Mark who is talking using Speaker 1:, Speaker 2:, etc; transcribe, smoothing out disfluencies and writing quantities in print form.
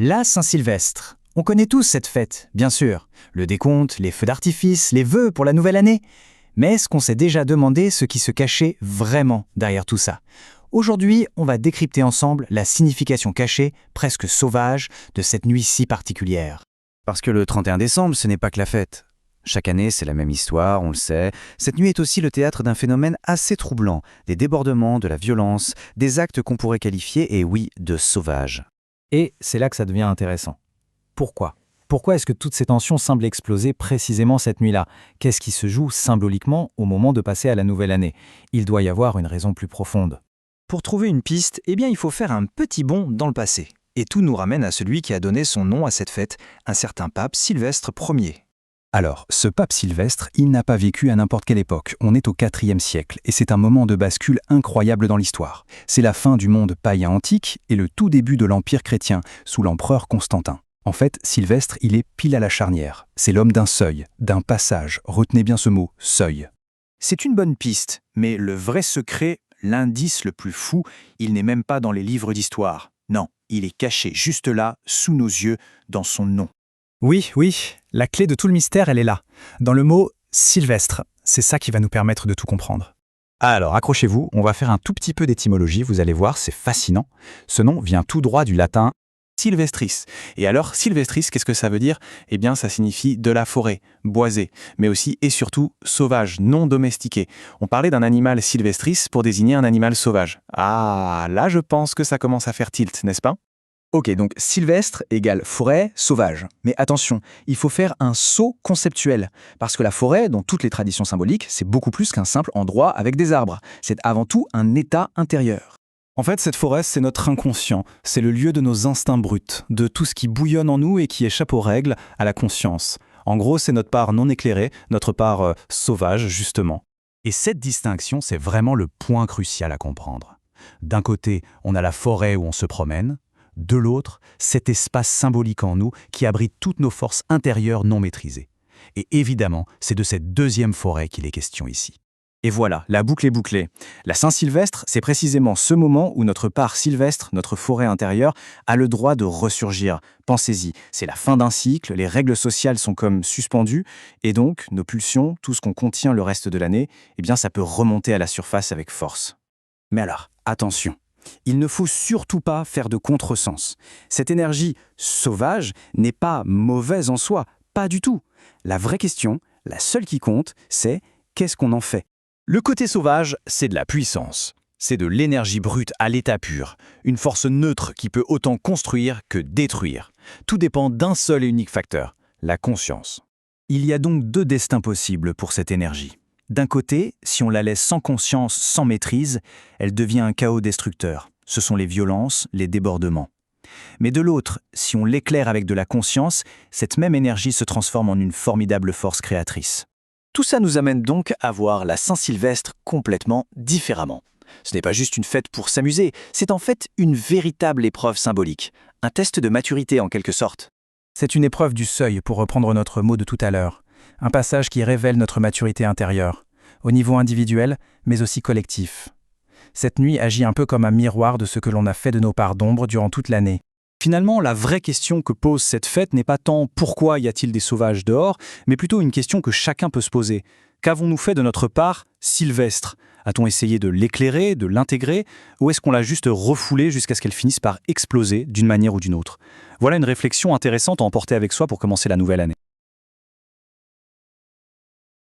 Speaker 1: La Saint-Sylvestre. On connaît tous cette fête, bien sûr. Le décompte, les feux d'artifice, les vœux pour la nouvelle année. Mais est-ce qu'on s'est déjà demandé ce qui se cachait vraiment derrière tout ça? Aujourd'hui, on va décrypter ensemble la signification cachée, presque sauvage, de cette nuit si particulière.
Speaker 2: Parce que le 31 décembre, ce n'est pas que la fête. Chaque année, c'est la même histoire, on le sait. Cette nuit est aussi le théâtre d'un phénomène assez troublant, des débordements, de la violence, des actes qu'on pourrait qualifier, et oui, de sauvages.
Speaker 1: Et c'est là que ça devient intéressant. Pourquoi? Pourquoi est-ce que toutes ces tensions semblent exploser précisément cette nuit-là? Qu'est-ce qui se joue symboliquement au moment de passer à la nouvelle année? Il doit y avoir une raison plus profonde.
Speaker 3: Pour trouver une piste, il faut faire un petit bond dans le passé. Et tout nous ramène à celui qui a donné son nom à cette fête, un certain pape Sylvestre Ier.
Speaker 4: Alors, ce pape Sylvestre, il n'a pas vécu à n'importe quelle époque. On est au IVe siècle, et c'est un moment de bascule incroyable dans l'histoire. C'est la fin du monde païen antique et le tout début de l'Empire chrétien, sous l'empereur Constantin. En fait, Sylvestre, il est pile à la charnière. C'est l'homme d'un seuil, d'un passage. Retenez bien ce mot, seuil.
Speaker 3: C'est une bonne piste, mais le vrai secret, l'indice le plus fou, il n'est même pas dans les livres d'histoire. Non, il est caché juste là, sous nos yeux, dans son nom.
Speaker 5: Oui, la clé de tout le mystère, elle est là, dans le mot « Sylvestre ». C'est ça qui va nous permettre de tout comprendre.
Speaker 4: Alors, accrochez-vous, on va faire un tout petit peu d'étymologie, vous allez voir, c'est fascinant. Ce nom vient tout droit du latin
Speaker 6: Sylvestris. Et alors, Sylvestris, qu'est-ce que ça veut dire? Eh bien, ça signifie de la forêt, boisée, mais aussi et surtout sauvage, non domestiqué. On parlait d'un animal sylvestris pour désigner un animal sauvage. Ah, là, je pense que ça commence à faire tilt, n'est-ce pas?
Speaker 3: Ok, donc sylvestre égale forêt, sauvage. Mais attention, il faut faire un saut conceptuel. Parce que la forêt, dans toutes les traditions symboliques, c'est beaucoup plus qu'un simple endroit avec des arbres. C'est avant tout un état intérieur.
Speaker 5: En fait, cette forêt, c'est notre inconscient. C'est le lieu de nos instincts bruts, de tout ce qui bouillonne en nous et qui échappe aux règles, à la conscience. En gros, c'est notre part non éclairée, notre part sauvage, justement.
Speaker 4: Et cette distinction, c'est vraiment le point crucial à comprendre. D'un côté, on a la forêt où on se promène. De l'autre, cet espace symbolique en nous qui abrite toutes nos forces intérieures non maîtrisées. Et évidemment, c'est de cette deuxième forêt qu'il est question ici.
Speaker 3: Et voilà, la boucle est bouclée. La Saint-Sylvestre, c'est précisément ce moment où notre part sylvestre, notre forêt intérieure, a le droit de ressurgir. Pensez-y, c'est la fin d'un cycle, les règles sociales sont comme suspendues, et donc nos pulsions, tout ce qu'on contient le reste de l'année, eh bien ça peut remonter à la surface avec force. Mais alors, attention, il ne faut surtout pas faire de contresens. Cette énergie sauvage n'est pas mauvaise en soi, pas du tout. La vraie question, la seule qui compte, c'est qu'est-ce qu'on en fait?
Speaker 2: Le côté sauvage, c'est de la puissance. C'est de l'énergie brute à l'état pur, une force neutre qui peut autant construire que détruire. Tout dépend d'un seul et unique facteur, la conscience.
Speaker 3: Il y a donc deux destins possibles pour cette énergie. D'un côté, si on la laisse sans conscience, sans maîtrise, elle devient un chaos destructeur. Ce sont les violences, les débordements. Mais de l'autre, si on l'éclaire avec de la conscience, cette même énergie se transforme en une formidable force créatrice. Tout ça nous amène donc à voir la Saint-Sylvestre complètement différemment. Ce n'est pas juste une fête pour s'amuser, c'est en fait une véritable épreuve symbolique, un test de maturité en quelque sorte.
Speaker 5: C'est une épreuve du seuil, pour reprendre notre mot de tout à l'heure. Un passage qui révèle notre maturité intérieure, au niveau individuel, mais aussi collectif. Cette nuit agit un peu comme un miroir de ce que l'on a fait de nos parts d'ombre durant toute l'année.
Speaker 3: Finalement, la vraie question que pose cette fête n'est pas tant pourquoi y a-t-il des sauvages dehors, mais plutôt une question que chacun peut se poser. Qu'avons-nous fait de notre part sylvestre? A-t-on essayé de l'éclairer, de l'intégrer, ou est-ce qu'on l'a juste refoulée jusqu'à ce qu'elle finisse par exploser d'une manière ou d'une autre? Voilà une réflexion intéressante à emporter avec soi pour commencer la nouvelle année.